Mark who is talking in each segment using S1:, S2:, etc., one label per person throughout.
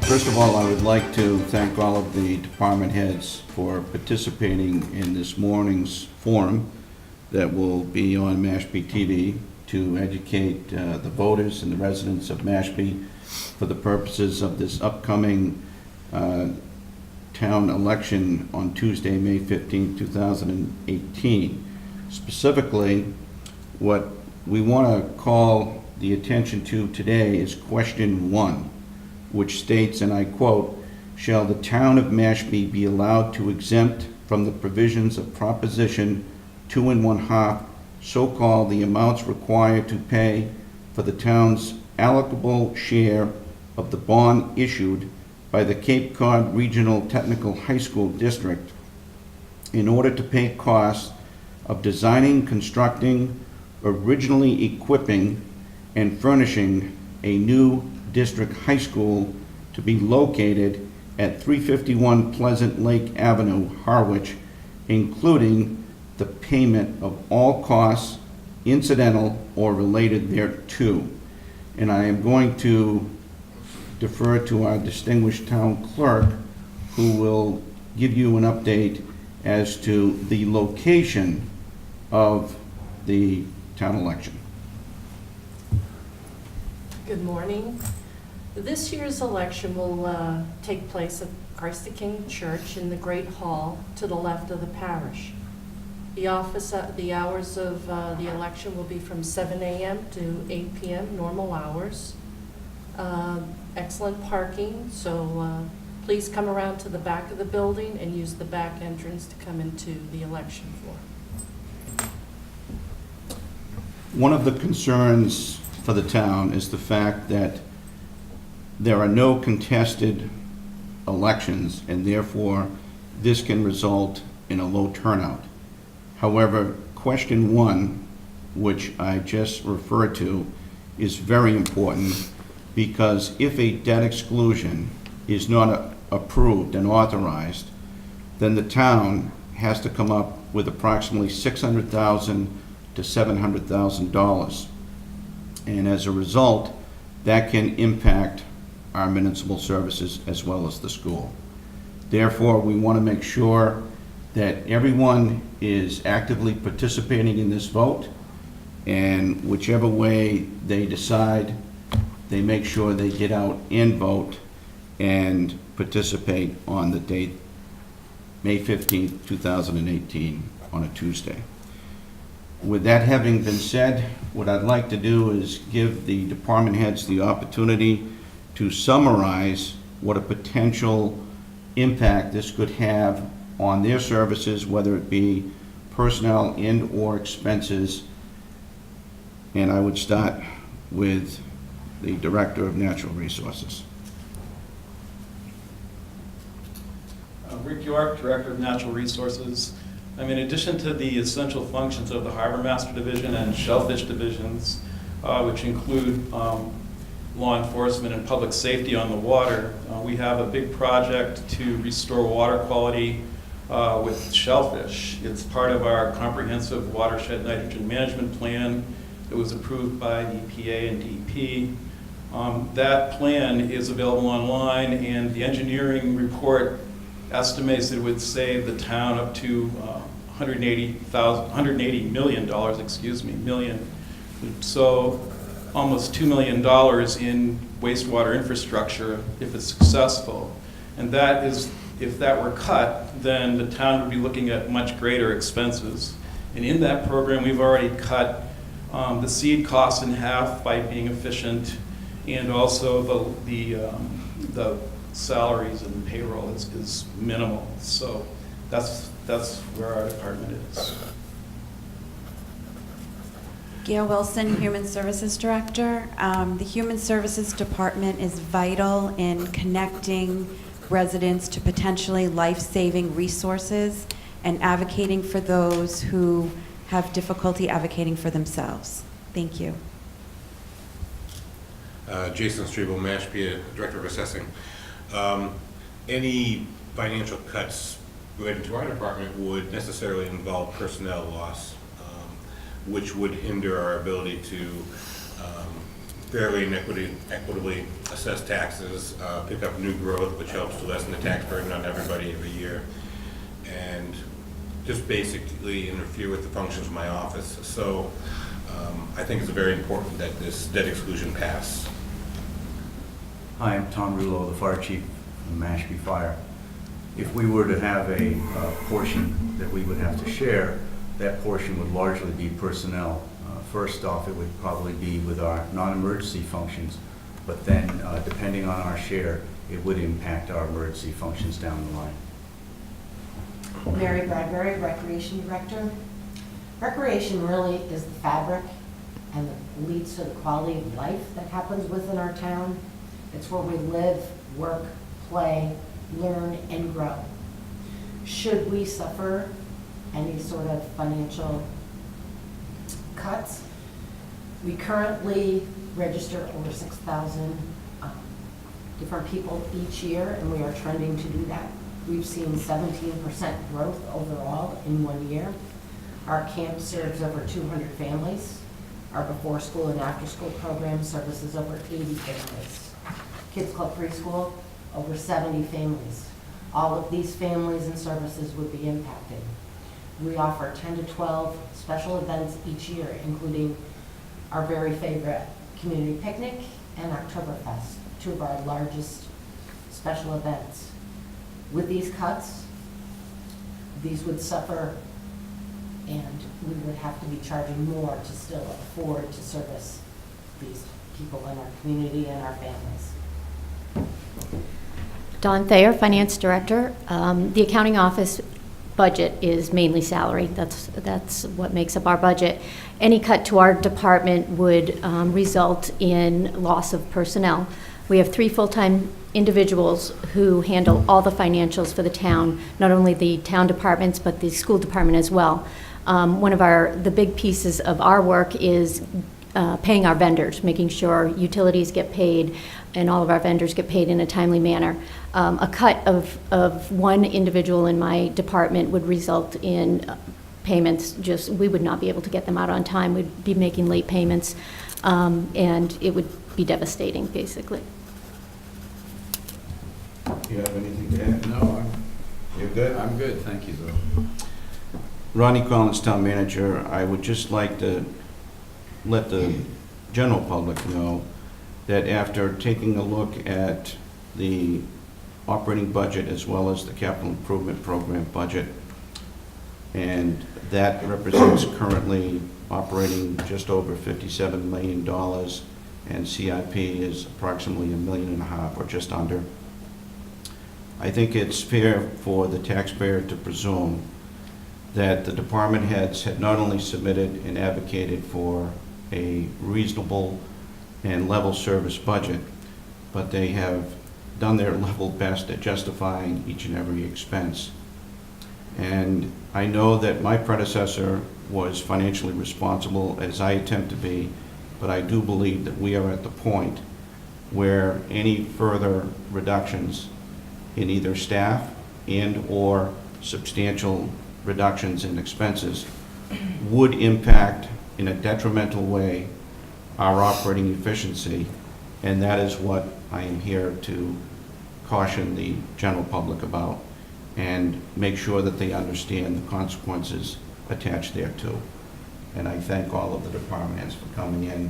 S1: First of all, I would like to thank all of the department heads for participating in this morning's forum that will be on Mashpee TV to educate the voters and the residents of Mashpee for the purposes of this upcoming town election on Tuesday, May 15, 2018. Specifically, what we want to call the attention to today is question 1, which states, and I quote, "Shall the town of Mashpee be allowed to exempt from the provisions of Proposition 2 1/2, so-called the amounts required to pay for the town's allocable share of the bond issued by the Cape Cod Regional Technical High School District in order to pay costs of designing, constructing, originally equipping, and furnishing a new district high school to be located at 351 Pleasant Lake Avenue, Harwich, including the payment of all costs incidental or related thereto." And I am going to defer to our distinguished town clerk, who will give you an update as to the location of the town election.
S2: Good morning. This year's election will take place at Christ the King Church in the Great Hall to the left of the parish. The hours of the election will be from 7 a.m. to 8 p.m., normal hours. Excellent parking, so please come around to the back of the building and use the back entrance to come into the election floor.
S1: One of the concerns for the town is the fact that there are no contested elections, and therefore this can result in a low turnout. However, question 1, which I just referred to, is very important, because if a debt exclusion is not approved and authorized, then the town has to come up with approximately $600,000 to $700,000. And as a result, that can impact our municipal services as well as the school. Therefore, we want to make sure that everyone is actively participating in this vote, and whichever way they decide, they make sure they get out and vote and participate on the date, May 15th, 2018, on a Tuesday. With that having been said, what I'd like to do is give the department heads the opportunity to summarize what a potential impact this could have on their services, whether it be personnel and or expenses. And I would start with the Director of Natural Resources.
S3: Rick York, Director of Natural Resources. In addition to the essential functions of the Harbor Master Division and Shellfish Divisions, which include law enforcement and public safety on the water, we have a big project to restore water quality with shellfish. It's part of our comprehensive watershed nitrogen management plan that was approved by the EPA and DEP. That plan is available online, and the engineering report estimates that it would save the town up to $180 million, so almost $2 million in wastewater infrastructure if it's successful. And that is, if that were cut, then the town would be looking at much greater expenses. And in that program, we've already cut the seed costs in half by being efficient, and also the salaries and payroll is minimal. So that's where our department is.
S4: Gail Wilson, Human Services Director. The Human Services Department is vital in connecting residents to potentially life-saving resources and advocating for those who have difficulty advocating for themselves. Thank you.
S5: Jason Strebel, Mashpee, Director of Assessing. Any financial cuts related to our department would necessarily involve personnel loss, which would hinder our ability to fairly and equitably assess taxes, pick up new growth, which helps to lessen the tax burden on everybody every year, and just basically interfere with the functions of my office. So I think it's very important that this debt exclusion pass.
S6: Hi, I'm Tom Rulo, the fire chief from Mashpee Fire. If we were to have a portion that we would have to share, that portion would largely be personnel. First off, it would probably be with our non-emergency functions, but then depending on our share, it would impact our emergency functions down the line.
S7: Mary Bradbury, Recreation Director. Recreation really is the fabric and leads to the quality of life that happens within our town. It's where we live, work, play, learn, and grow. Should we suffer any sort of financial cuts, we currently register over 6,000 different people each year, and we are trending to do that. We've seen 17% growth overall in 1 year. Our camp serves over 200 families. Our before school and after school program services over 80 families. Kids Club Preschool, over 70 families. All of these families and services would be impacted. We offer 10 to 12 special events each year, including our very favorite community picnic and Oktoberfest, two of our largest special events. With these cuts, these would suffer, and we would have to be charging more to still afford to service these people in our community and our families.
S8: Dawn Thayer, Finance Director. The accounting office budget is mainly salary. That's what makes up our budget. Any cut to our department would result in loss of personnel. We have 3 full-time individuals who handle all the financials for the town, not only the town departments, but the school department as well. One of the big pieces of our work is paying our vendors, making sure utilities get paid and all of our vendors get paid in a timely manner. A cut of one individual in my department would result in payments, we would not be able to get them out on time. We'd be making late payments, and it would be devastating, basically.
S1: Do you have anything to add?
S9: No,
S1: You're good?
S9: I'm good, thank you, though.
S1: Ronnie Collins, Town Manager. I would just like to let the general public know that after taking a look at the operating budget as well as the capital improvement program budget, and that represents currently operating just over $57 million, and CIP is approximately $1.5 million or just under. I think it's fair for the taxpayer to presume that the department heads had not only submitted and advocated for a reasonable and level service budget, but they have done their level best at justifying each and every expense. And I know that my predecessor was financially responsible, as I attempt to be, but I do believe that we are at the point where any further reductions in either staff and/or substantial reductions in expenses would impact in a detrimental way our operating efficiency, and that is what I am here to caution the general public about and make sure that they understand the consequences attached thereto. And I thank all of the department heads for coming in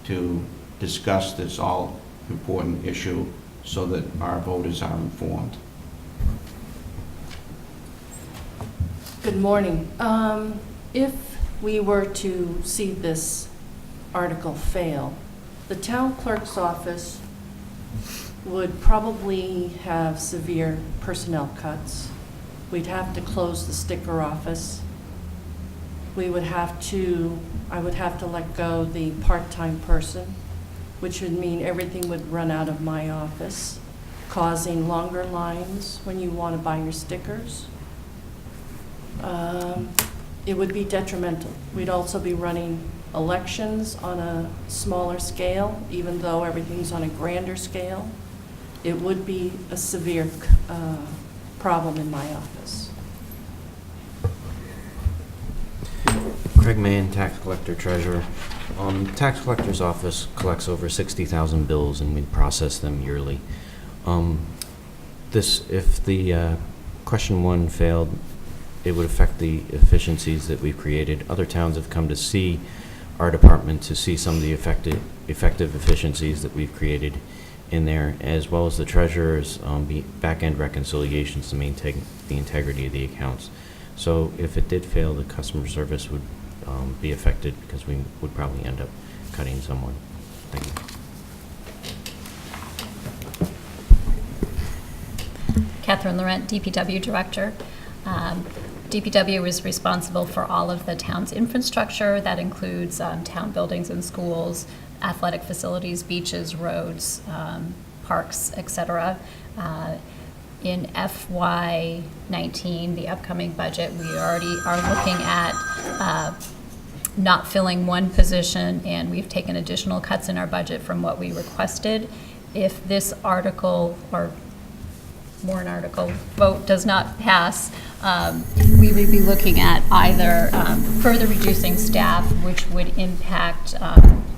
S1: to discuss this all-important issue so that our voters are informed.
S2: Good morning. If we were to see this article fail, the town clerk's office would probably have severe personnel cuts. We'd have to close the sticker office. I would have to let go the part-time person, which would mean everything would run out of my office, causing longer lines when you want to buy your stickers. It would be detrimental. We'd also be running elections on a smaller scale, even though everything's on a grander scale. It would be a severe problem in my office.
S10: Craig Mann, tax collector, treasurer.
S9: Tax collector's office collects over 60,000 bills, and we process them yearly. If the question 1 failed, it would affect the efficiencies that we've created. Other towns have come to see our department to see some of the effective efficiencies that we've created in there, as well as the treasurer's back-end reconciliations to maintain the integrity of the accounts. So if it did fail, the customer service would be affected, because we would probably end up cutting someone. Thank you.
S10: Catherine Laurent, DPW Director. DPW is responsible for all of the town's infrastructure. That includes town buildings and schools, athletic facilities, beaches, roads, parks, etc. In FY19, the upcoming budget, we already are looking at not filling one position, and we've taken additional cuts in our budget from what we requested. If this article or warrant article vote does not pass, we would be looking at either further reducing staff, which would impact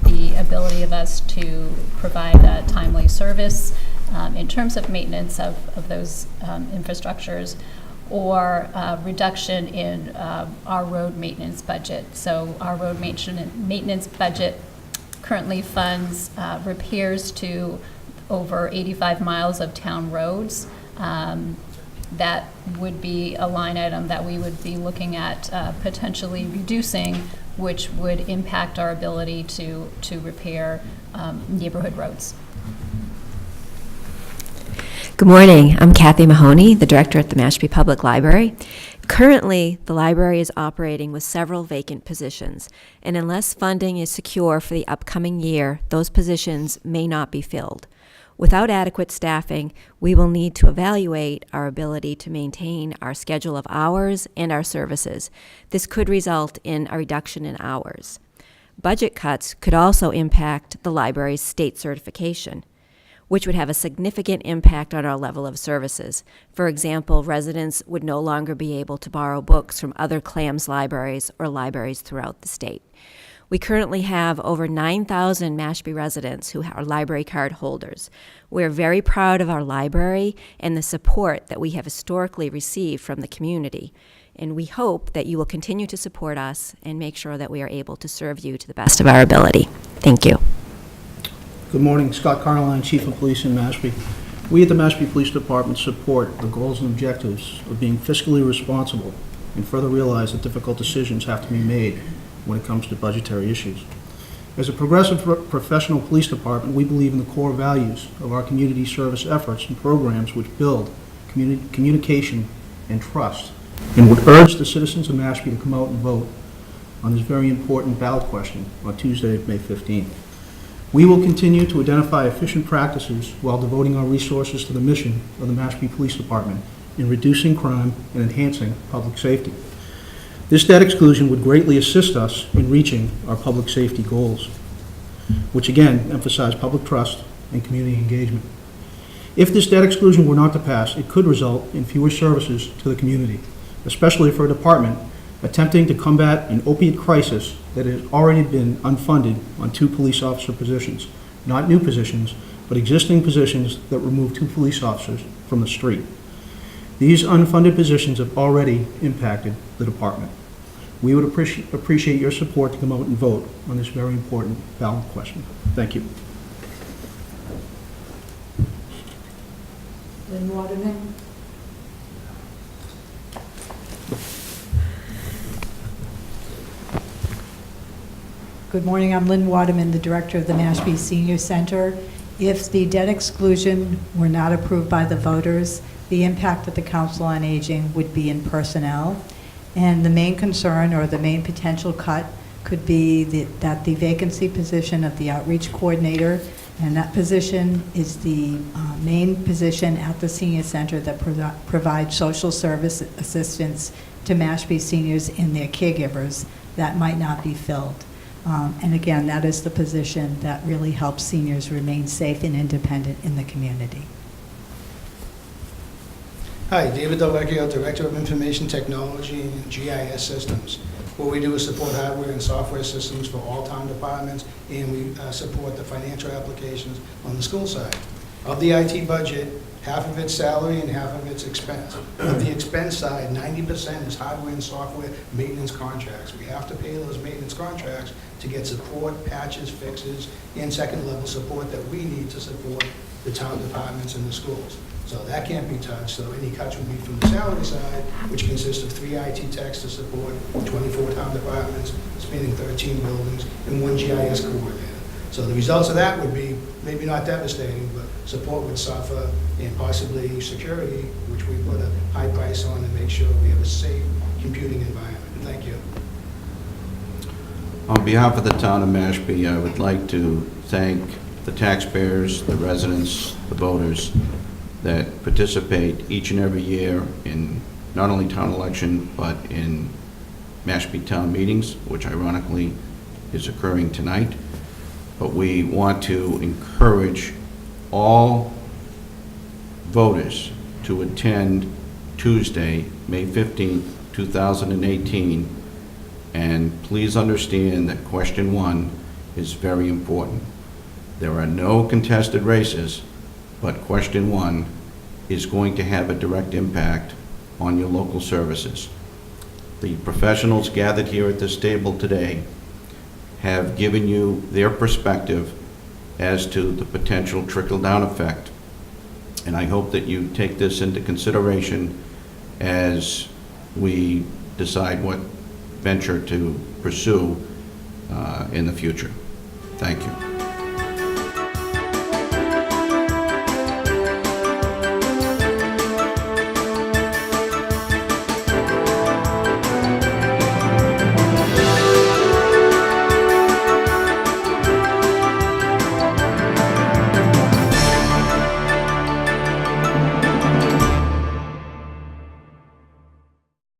S10: the ability of us to provide a timely service in terms of maintenance of those infrastructures, or reduction in our road maintenance budget. So our road maintenance budget currently funds repairs to over 85 miles of town roads. That would be a line item that we would be looking at potentially reducing, which would impact our ability to repair neighborhood roads.
S11: Good morning. I'm Kathy Mahoney, the director at the Mashpee Public Library. Currently, the library is operating with several vacant positions, and unless funding is secure for the upcoming year, those positions may not be filled. Without adequate staffing, we will need to evaluate our ability to maintain our schedule of hours and our services. This could result in a reduction in hours. Budget cuts could also impact the library's state certification, which would have a significant impact on our level of services. For example, residents would no longer be able to borrow books from other CLAMS libraries or libraries throughout the state. We currently have over 9,000 Mashpee residents who are library card holders. We're very proud of our library and the support that we have historically received from the community. And we hope that you will continue to support us and make sure that we are able to serve you to the best of our ability. Thank you.
S12: Good morning, Scott Carline, Chief of Police in Mashpee. We at the Mashpee Police Department support the goals and objectives of being fiscally responsible and further realize that difficult decisions have to be made when it comes to budgetary issues. As a progressive professional police department, we believe in the core values of our community service efforts and programs which build communication and trust, and would urge the citizens of Mashpee to come out and vote on this very important ballot question on Tuesday, May 15th. We will continue to identify efficient practices while devoting our resources to the mission of the Mashpee Police Department in reducing crime and enhancing public safety. This debt exclusion would greatly assist us in reaching our public safety goals, which again emphasize public trust and community engagement. If this debt exclusion were not to pass, it could result in fewer services to the community, especially for a department attempting to combat an opiate crisis that has already been unfunded on 2 police officer positions. Not new positions, but existing positions that remove 2 police officers from the street. These unfunded positions have already impacted the department. We would appreciate your support to come out and vote on this very important ballot question. Thank you.
S2: Lynn Waterman.
S13: Good morning. I'm Lynn Waterman, the director of the Mashpee Senior Center. If the debt exclusion were not approved by the voters, the impact of the Council on Aging would be in personnel. And the main concern or the main potential cut could be that the vacancy position of the outreach coordinator, and that position is the main position at the senior center that provides social service assistance to Mashpee seniors and their caregivers, that might not be filled. And again, that is the position that really helps seniors remain safe and independent in the community.
S14: Hi, David Del Vecchio, Director of Information Technology and GIS Systems. What we do is support hardware and software systems for all town departments, and we support the financial applications on the school side. Of the IT budget, half of it's salary and half of it's expense. On the expense side, 90% is hardware and software maintenance contracts. We have to pay those maintenance contracts to get support, patches, fixes, and second-level support that we need to support the town departments and the schools. So that can't be touched, so any cuts would be from the salary side, which consists of 3 IT techs to support 24 town departments, spanning 13 buildings, and 1 GIS coordinator. So the results of that would be maybe not devastating, but support would suffer, and possibly security, which we put a high price on to make sure we have a safe computing environment. Thank you.
S1: On behalf of the town of Mashpee, I would like to thank the taxpayers, the residents, the voters that participate each and every year in not only town election, but in Mashpee town meetings, which ironically is occurring tonight. But we want to encourage all voters to attend Tuesday, May 15th, 2018. And please understand that question 1 is very important. There are no contested races, but question 1 is going to have a direct impact on your local services. The professionals gathered here at this table today have given you their perspective as to the potential trickle-down effect. And I hope that you take this into consideration as we decide what venture to pursue in the future. Thank you.